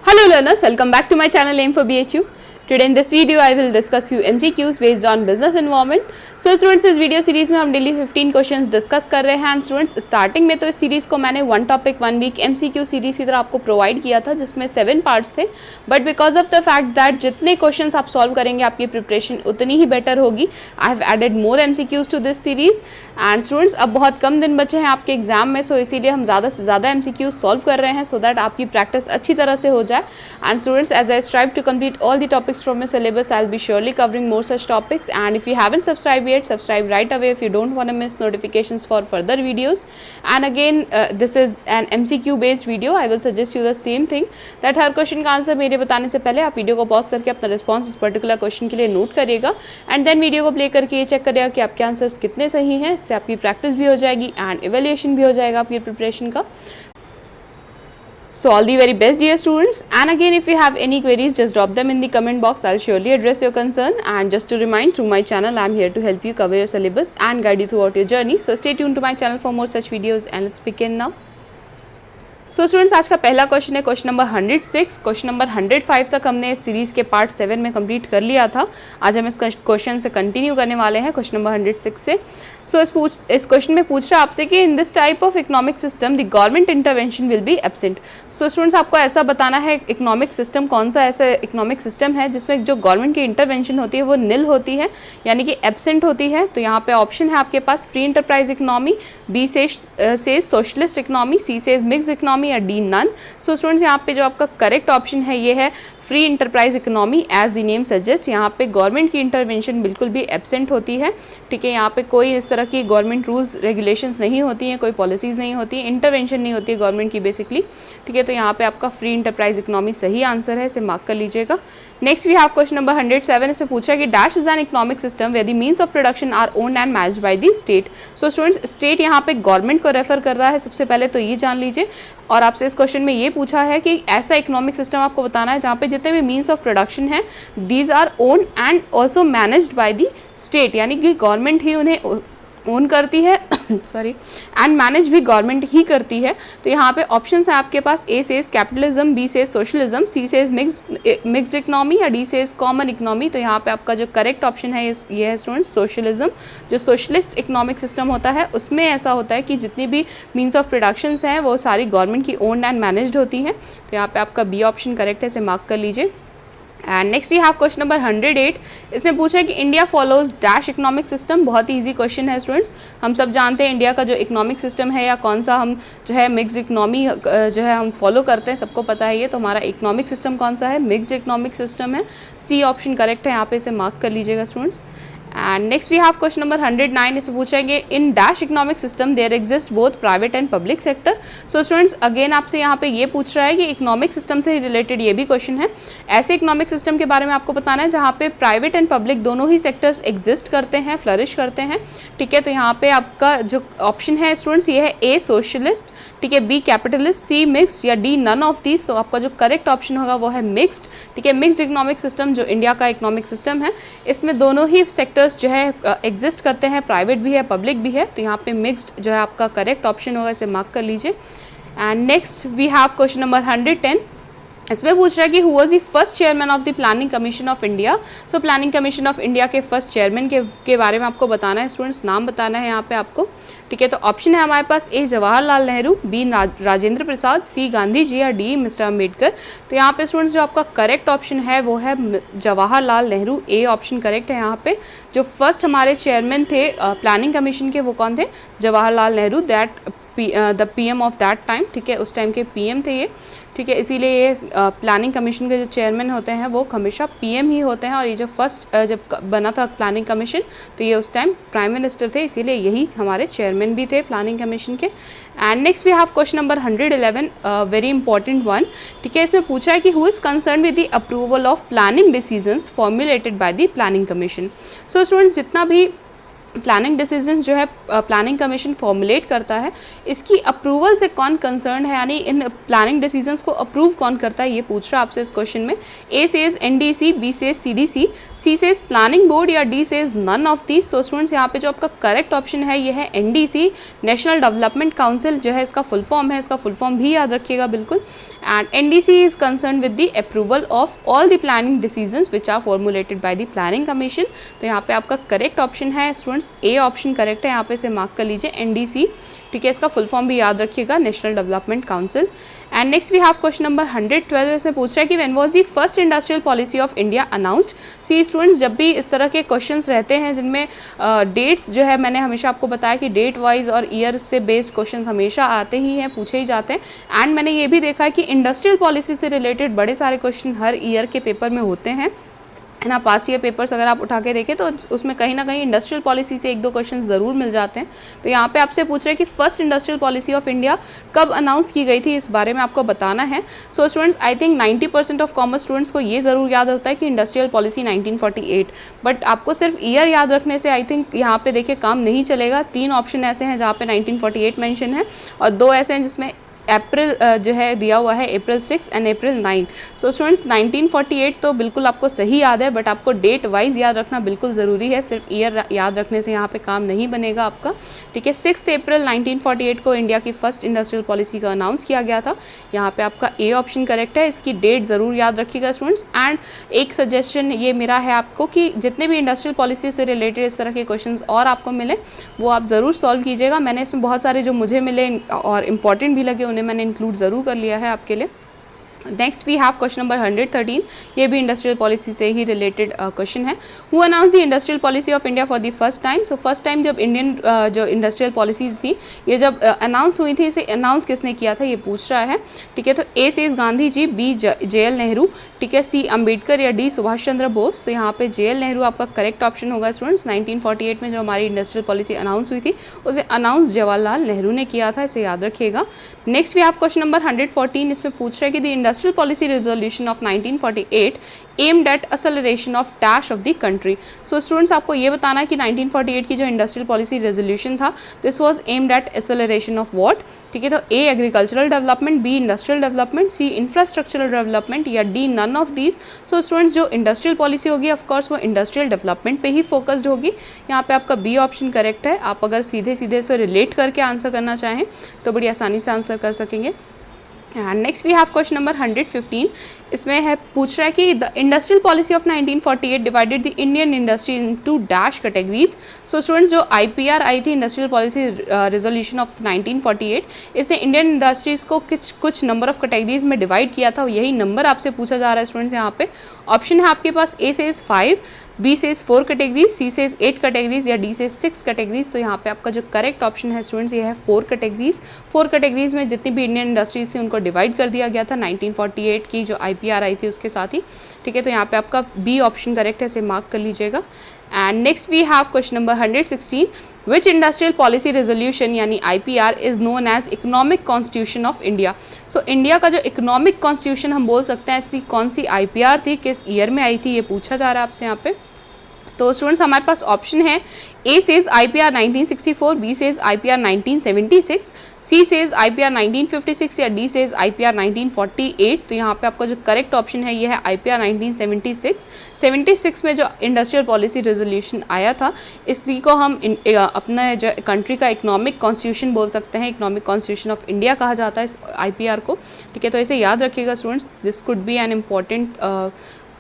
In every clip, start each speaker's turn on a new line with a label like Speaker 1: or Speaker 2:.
Speaker 1: Hello learners, welcome back to my channel Aim for BHU. Today in this video I will discuss few MCQs based on business environment. So students इस video series में हम daily 15 questions discuss कर रहे हैं and students starting में तो इस series को मैंने one topic one week MCQ series की तरह आपको प्रोवाइड किया था जिसमें 7 पार्ट्स थे, but because of the fact that जितने क्वेश्चंस आप सॉल्व करेंगे आपकी प्रिपरेशन उतनी ही बेटर होगी. I have added more MCQs to this series and students अब बहुत कम दिन बचे हैं आपके एग्जाम में, सो इसीलिए हम ज़्यादा से ज़्यादा MCQs सॉल्व कर रहे हैं सो दैट आपकी प्रैक्टिस अच्छी तरह से हो जाए. And students as I strive to complete all the topics from my syllabus, I'll be surely covering more such topics, and if you haven't subscribed yet, subscribe right away if you don't want to miss notifications for further videos. And again this is an MCQ based video. I will suggest you the same thing that her question का answer मेरे बताने से पहले आप video को pause करके अपना response उस पर्टिकुलर क्वेश्चन के लिए नोट करिएगा एंड देन वीडियो को प्ले करके ये चेक करिएगा कि आपके आंसर्स कितने सही हैं. इससे आपकी प्रैक्टिस भी हो जाएगी एंड इवैल्यूएशन भी हो जाएगा आपकी प्रिपरेशन का. So all the very best dear students, and again if you have any queries just drop them in the comment box. I'll surely address your concern, and just to remind, through my channel I'm here to help you cover your syllabus and guide you throughout your journey. So stay tuned to my channel for more such videos and let's begin now. So students आज का पहला question है question number 106. Question number 105 तक हमने इस series के part 7 में complete कर लिया था. आज हम इस क्वेश्चन से कंटिन्यू करने वाले हैं क्वेश्चन नंबर 106 से. सो इस क्वेश्चन में पूछ रहा है आपसे कि in this type of economic system the government intervention will be absent. So students आपको ऐसा बताना है इकोनॉमिक सिस्टम कौन सा ऐसा इकोनॉमिक सिस्टम है जिसमें जो गवर्नमेंट की इंटरवेंशन होती है वो निल होती है यानी कि एब्सेंट होती है. तो यहाँ पे ऑप्शन है आपके पास फ्री इंटरप्राइज इकोनॉमी, बी से सोशलिस्ट इकोनॉमी, सी से मिक्स्ड इकोनॉमी या डी नन. सो स्टूडेंट्स यहाँ पे जो आपका करेक्ट ऑप्शन है ये है free enterprise economy. As the name suggest यहाँ पे गवर्नमेंट की इंटरवेंशन बिल्कुल भी एब्सेंट होती है. ठीक है, यहाँ पे कोई इस तरह की गवर्नमेंट रूल्स रेगुलेशंस नहीं होती हैं, कोई पॉलिसीज़ नहीं होती है, इंटरवेंशन नहीं होती है गवर्नमेंट की बेसिकली. ठीक है, तो यहाँ पे आपका फ्री इंटरप्राइज इकोनॉमी सही आंसर है, इसे मार्क कर लीजिएगा. Next we have question number 107. इसमें पूछा कि dash is an economic system where the means of production are owned and managed by the state. So students state यहाँ पे गवर्नमेंट को रेफर कर रहा है सबसे पहले तो ये जान लीजिए. और आपसे इस क्वेश्चन में ये पूछा है कि ऐसा इकोनॉमिक सिस्टम आपको बताना है जहाँ पे जितने भी मीन्स ऑफ प्रोडक्शन है these are owned and also managed by the state, यानी कि गवर्नमेंट ही उन्हें ओन करती है सॉरी एंड मैनेज भी गवर्नमेंट ही करती है. तो यहाँ पे ऑप्शंस हैं आपके पास. A says capitalism, B says socialism, C says mixed economy या डी सेज कॉमन इकोनॉमी. तो यहाँ पे आपका जो करेक्ट ऑप्शन है ये है स्टूडेंट्स सोशलिज्म. जो सोशलिस्ट इकोनॉमिक सिस्टम होता है उसमें ऐसा होता है कि जितनी भी मीन्स ऑफ प्रोडक्शंस हैं वो सारी गवर्नमेंट की ओन्ड एंड मैनेज्ड होती हैं. तो यहाँ पे आपका बी ऑप्शन करेक्ट है, इसे मार्क कर लीजिए. And next we have question number 108. इसमें पूछा है कि India follows dash economic system. बहुत ही ईजी क्वेश्चन है स्टूडेंट्स. हम सब जानते हैं इंडिया का जो इकोनॉमिक सिस्टम है या कौन सा हम जो है मिक्स्ड इकोनॉमी जो है हम फॉलो करते हैं, सबको पता है ये. तो हमारा इकोनॉमिक सिस्टम कौन सा है? मिक्स्ड इकोनॉमिक सिस्टम है. सी ऑप्शन करेक्ट है, यहाँ पे इसे मार्क कर लीजिएगा students. And next we have question number 109. इसे पूछेंगे in dash economic system there exist both private and public sector. So students again आपसे यहाँ पे ये पूछ रहा है कि इकोनॉमिक सिस्टम से रिलेटेड ये भी क्वेश्चन है. ऐसे इकोनॉमिक सिस्टम के बारे में आपको बताना है जहाँ पे प्राइवेट एंड पब्लिक दोनों ही सेक्टर्स एग्जिस्ट करते हैं, फ्लरिश करते हैं. ठीक है, तो यहाँ पे आपका जो ऑप्शन है स्टूडेंट्स ये है ए सोशलिस्ट, ठीक है, बी कैपिटलिस्ट, सी मिक्स्ड या डी नन ऑफ दीज. तो आपका जो करेक्ट ऑप्शन होगा वो है मिक्स्ड. ठीक है, मिक्स्ड इकोनॉमिक सिस्टम जो इंडिया का इकोनॉमिक सिस्टम है इसमें दोनों ही सेक्टर्स जो है एग्जिस्ट करते हैं, प्राइवेट भी है पब्लिक भी है. तो यहाँ पे मिक्स्ड जो है आपका करेक्ट ऑप्शन होगा, इसे मार्क कर लीजिए. And next we have question number 110. इसमें पूछ रहा है कि who was the first chairman of the planning commission of India. So planning commission of India के फर्स्ट चेयरमैन के बारे में आपको बताना है स्टूडेंट्स, नाम बताना है यहाँ पे आपको. ठीक है, तो ऑप्शन है हमारे पास ए जवाहरलाल नेहरू, बी राजेंद्र प्रसाद, सी गांधी जी या डी मिस्टर अम्बेडकर. तो यहाँ पे स्टूडेंट्स जो आपका करेक्ट ऑप्शन है वो है जवाहरलाल नेहरू. ए ऑप्शन करेक्ट है. यहाँ पे जो फर्स्ट हमारे चेयरमैन थे प्लानिंग कमीशन के वो कौन थे? Jawaharlal Nehru, that the PM of that time. ठीक है, उस टाइम के PM थे ये. ठीक है, इसीलिए ये प्लानिंग कमीशन के जो चेयरमैन होते हैं वो हमेशा PM ही होते हैं. और ये जो फर्स्ट जब बना था प्लानिंग कमीशन तो ये उस टाइम प्राइम मिनिस्टर थे, इसीलिए यही हमारे चेयरमैन भी थे प्लानिंग कमीशन के. And next we have question number 111, very important one. ठीक है, इसमें पूछा है कि who is concern with the approval of planning decisions formulated by the planning commission. So students जितना भी प्लानिंग डिसीजंस जो है प्लानिंग कमीशन फॉर्मुलेट करता है इसकी अप्रूवल से कौन कंसर्न है, यानी इन प्लानिंग डिसीजंस को अप्रूव कौन करता है ये पूछ रहा है आपसे इस क्वेश्चन में. A says NDC, B says CDC, C says planning board या D says none of these. तो स्टूडेंट्स यहाँ पे जो आपका करेक्ट ऑप्शन है ये है एनडीसी, नेशनल डेवलपमेंट काउंसिल जो है इसका फुल फॉर्म है, इसका फुल फॉर्म भी याद रखिएगा बिल्कुल। And NDC is concern with the approval of all the planning decisions which are formulated by the planning commission. तो यहाँ पे आपका करेक्ट ऑप्शन है स्टूडेंट्स ए ऑप्शन करेक्ट है, यहाँ पे से मार्क कर लीजिए एनडीसी, ठीक है। इसका फुल फॉर्म भी याद रखिएगा, national development council. And next we have question number 112, इसमें पूछ रहा है कि when was the first industrial policy of India announced. See students, जब भी इस तरह के क्वेश्चंस रहते हैं जिनमें डेट्स जो है, मैंने हमेशा आपको बताया कि डेट वाइज और ईयर से बेस्ड क्वेश्चंस हमेशा आते ही हैं, पूछे ही जाते हैं। एंड मैंने ये भी देखा है कि इंडस्ट्रियल पॉलिसी से रिलेटेड बड़े सारे क्वेश्चन हर ईयर के पेपर में होते हैं, है ना। पास्ट ईयर पेपर्स अगर आप उठा के देखें तो उसमें कहीं ना कहीं इंडस्ट्रियल पॉलिसी से एक दो क्वेश्चन ज़रूर मिल जाते हैं। तो यहाँ पे आपसे पूछ रहे हैं कि first industrial policy of India कब अनाउंस की गई थी, इस बारे में आपको बताना है। So students, I think 90% of commerce students को ये ज़रूर याद होता है कि इंडस्ट्रियल पॉलिसी 1948, बट आपको सिर्फ ईयर याद रखने से आई थिंक यहाँ पे देखिए काम नहीं चलेगा। 3 ऑप्शन ऐसे हैं जहाँ पे 1948 मेंशन है और 2 ऐसे हैं जिसमें अप्रैल जो है दिया हुआ है, अप्रैल 6 एंड अप्रैल 9। सो स्टूडेंट्स 1948 तो बिल्कुल आपको सही याद है, बट आपको डेट वाइज याद रखना बिल्कुल ज़रूरी है, सिर्फ ईयर याद रखने से यहाँ पे काम नहीं बनेगा आपका, ठीक है। 6 अप्रैल 1948 को इंडिया की फर्स्ट इंडस्ट्रियल पॉलिसी का अनाउंस किया गया था। यहाँ पे आपका ए ऑप्शन करेक्ट है, इसकी डेट ज़रूर याद रखिएगा स्टूडेंट्स। एंड एक सजेशन ये मेरा है आपको कि जितने भी इंडस्ट्रियल पॉलिसी से रिलेटेड इस तरह के क्वेश्चन और आपको मिले वो आप ज़रूर सॉल्व कीजिएगा। मैंने इसमें बहुत सारे जो मुझे मिले और इंपॉर्टेंट भी लगे उन्हें मैंने इंक्लूड ज़रूर कर लिया है आपके लिए। Next we have question number 113, ये भी इंडस्ट्रियल पॉलिसी से ही रिलेटेड क्वेश्चन है। Who announce the industrial policy of India for the first time. So first time जब इंडियन जो इंडस्ट्रियल पॉलिसीज थी ये जब अनाउंस हुई थी, इसे अनाउंस किसने किया था ये पूछ रहा है, ठीक है। तो ए से गांधी जी, बी JL नेहरू, ठीक है, सी अम्बेडकर या डी सुभाष चंद्र बोस। तो यहाँ पे JL नेहरू आपका करेक्ट ऑप्शन होगा स्टूडेंट्स। 1948 में जो हमारी इंडस्ट्रियल पॉलिसी अनाउंस हुई थी उसे अनाउंस जवाहरलाल नेहरू ने किया था, इसे याद रखिएगा। Next we have question number 114, इसमें पूछ रहा है कि the industrial policy resolution of 1948 aimed at acceleration of dash of the country। So students, आपको ये बताना है कि 1948 की जो इंडस्ट्रियल पॉलिसी रेजोल्यूशन था, this was aimed at acceleration of what, ठीक है। तो A agricultural development, B industrial development, C infrastructural development या D none of these. So students, जो इंडस्ट्रियल पॉलिसी होगी ऑफकोर्स वो इंडस्ट्रियल डेवलपमेंट पे ही फोकस्ड होगी। यहाँ पे आपका बी ऑप्शन करेक्ट है। आप अगर सीधे सीधे से रिलेट करके आंसर करना चाहें तो बड़ी आसानी से आंसर कर सकेंगे। And next we have question number 115, इसमें है पूछ रहा है कि the industrial policy of 1948 divided the Indian industry into dash categories. So students, जो IPR आई थी इंडस्ट्रियल पॉलिसी रेजोल्यूशन ऑफ 1948, इसने इंडियन इंडस्ट्रीज़ को कुछ नंबर ऑफ कैटेगरीज में डिवाइड किया था, यही नंबर आपसे पूछा जा रहा है स्टूडेंट्स। यहाँ पे ऑप्शन है आपके पास, ए से 5, बी से 4 कैटेगरीज, सी से 8 कैटेगरीज या डी से 6 कैटेगरीज। तो यहाँ पे आपका जो करेक्ट ऑप्शन है स्टूडेंट्स ये है 4 कैटेगरीज। 4 कैटेगरीज में जितनी भी इंडियन इंडस्ट्रीज थी उनको डिवाइड कर दिया गया था 1948 की जो IPR आई थी उसके साथ ही, ठीक है। तो यहाँ पे आपका बी ऑप्शन करेक्ट है, इसे मार्क कर लीजिएगा। And next we have question number 116, which industrial policy resolution यानी IPR is known as economic constitution of India. So India का जो इकोनॉमिक कॉन्स्टिट्यूशन हम बोल सकते हैं, ऐसी कौन सी IPR थी, किस ईयर में आई थी, ये पूछा जा रहा है आपसे यहाँ पे। तो स्टूडेंट्स हमारे पास ऑप्शन है, A says IPR 1964, B says IPR 1976, C says IPR 1956 या डी सेज IPR 1948। तो यहाँ पे आपका जो करेक्ट ऑप्शन है ये है IPR 1976। 76 में जो इंडस्ट्रियल पॉलिसी रेजोल्यूशन आया था इसी को हम अपना जो कंट्री का इकोनॉमिक कॉन्स्टिट्यूशन बोल सकते हैं, इकोनॉमिक कॉन्स्टिट्यूशन ऑफ इंडिया कहा जाता है इस IPR को, ठीक है। तो इसे याद रखिएगा students, this could be an important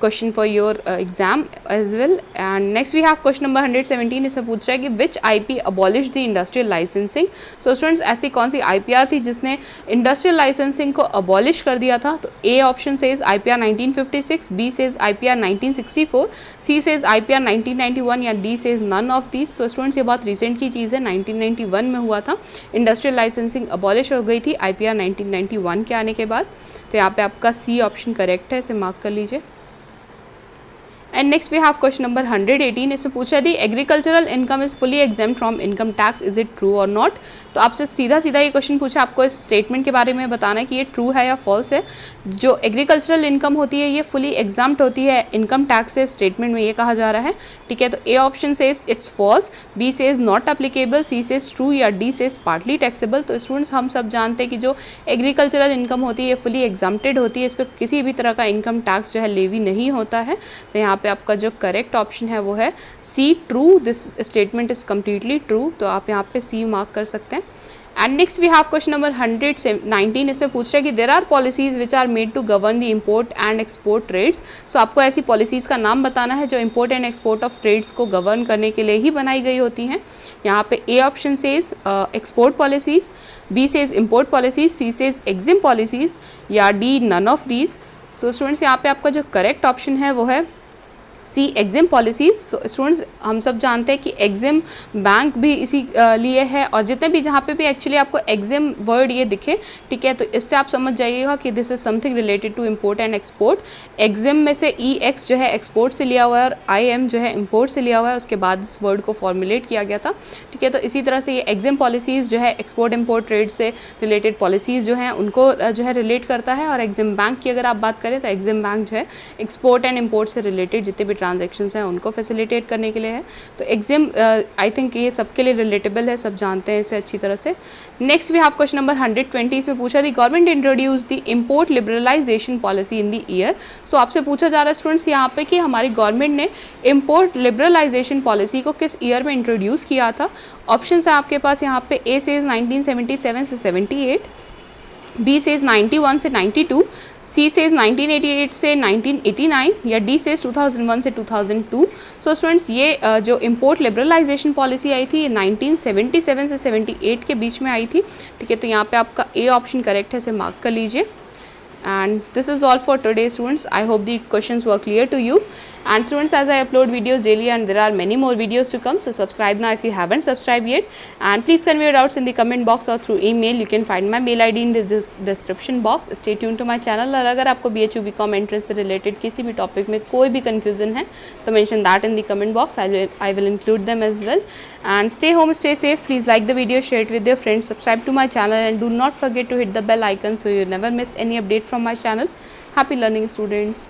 Speaker 1: question for your exam as well। and next we have question number 117, इसमें पूछ रहा है कि which IP abolished the industrial licensing। so students, ऐसी कौन सी IPR थी जिसने इंडस्ट्रियल लाइसेंसिंग को अबॉलिश कर दिया था। तो A option says IPR 1956, B says IPR 1964, C says IPR 1991 या D says none of these. तो स्टूडेंट्स ये बहुत रिसेंट की चीज़ है, 1991 में हुआ था, इंडस्ट्रियल लाइसेंसिंग अबॉलिश हो गई थी IPR 1991 के आने के बाद। तो यहाँ पे आपका सी ऑप्शन करेक्ट है, इसे मार्क कर लीजिए। And next we have question number 118, इसमें पूछा the agricultural income is fully exempt from income tax, is it true और नॉट। तो आपसे सीधा सीधा ये क्वेश्चन पूछा, आपको इस स्टेटमेंट के बारे में बताना है कि ये ट्रू है या फॉल्स है। जो एग्रीकल्चरल इनकम होती है ये फुली एग्जाम्प्ट होती है इनकम टैक्स से, स्टेटमेंट में ये कहा जा रहा है, ठीक है। तो A option says it's false, B says not applicable, C says true या डी सेज पार्टली टैक्सेबल। तो स्टूडेंट्स हम सब जानते हैं कि जो एग्रीकल्चरल इनकम होती है ये फुली एग्जाम्प्टेड होती है, इस पर किसी भी तरह का इनकम टैक्स जो है लेवी नहीं होता है। तो यहाँ पे आपका जो करेक्ट ऑप्शन है वो है C, true. This statement is completely true, तो आप यहाँ पे सी मार्क कर सकते हैं। And next we have question number 119। इसमें पूछ रहा है कि there are policies which are made to govern the import and export trades. So आपको ऐसी पॉलिसीज़ का नाम बताना है जो import and export of trades को गवर्न करने के लिए ही बनाई गई होती हैं। यहाँ पे A option says export policies, B says import policies, C says EXIM policies, या D none of these. So students यहाँ पे आपका जो करेक्ट ऑप्शन है वो है सी, एग्जिम पॉलिसीज। स्टूडेंट्स हम सब जानते हैं कि एग्जिम बैंक भी इसी लिए है, और जितने भी जहाँ पे भी एक्चुअली आपको एग्जिम वर्ड ये दिखे, ठीक है, तो इससे आप समझ जाइएगा कि this is something related to import and export. EXIM में से ई एक्स जो है एक्सपोर्ट से लिया हुआ है और आई एम जो है इम्पोर्ट से लिया हुआ है, उसके बाद इस वर्ड को फॉर्मुलेट किया गया था, ठीक है। तो इसी तरह से ये एग्जिम पॉलिसीज़ जो है एक्सपोर्ट इम्पोर्ट ट्रेड से रिलेटेड पॉलिसीज़ जो हैं उनको जो है रिलेट करता है। और एग्जिम बैंक की अगर आप बात करें तो एग्जिम बैंक जो है एक्सपोर्ट एंड इम्पोर्ट से रिलेटेड जितने भी ट्रांजेक्शन्स हैं उनको फैसिलिटेट करने के लिए है। तो एग्जिम आई थिंक ये सबके लिए रिलेटेबल है, सब जानते हैं इसे अच्छी तरह से। Next we have question number 120। इसमें पूछा the government introduce the import liberalisation policy in the year. So आपसे पूछा जा रहा है स्टूडेंट्स यहाँ पे कि हमारी गवर्नमेंट ने इम्पोर्ट लिबरलाइजेशन पॉलिसी को किस ईयर में इंट्रोड्यूस किया था। ऑप्शन है आपके पास यहाँ पे ए सेज 1977 से 78, बी सेज 91 से 92, सी सेज 1988 से 1989, या डी सेज 2001 से 2002। सो स्टूडेंट्स ये जो इम्पोर्ट लिबरलाइजेशन पॉलिसी आई थी ये 1977 से 78 के बीच में आई थी, ठीक है। तो यहाँ पे आपका ए ऑप्शन करेक्ट है, इसे मार्क कर लीजिए। And this is all for today students. I hope the questions were clear to you. And students, as I upload videos daily and there are many more videos to come, so subscribe now if you haven't subscribed yet. And please convey your doubts in the comment box or through email. You can find my mail ID in the description box. Stay tuned to my channel. और अगर आपको BHU BCom entrance से related किसी भी topic में कोई भी confusion है तो mention that in the comment box. I will include them as well. And stay home, stay safe. Please like the video, share it with your friends, subscribe to my channel, and do not forget to hit the bell icon so you never miss any update from my channel. Happy learning students.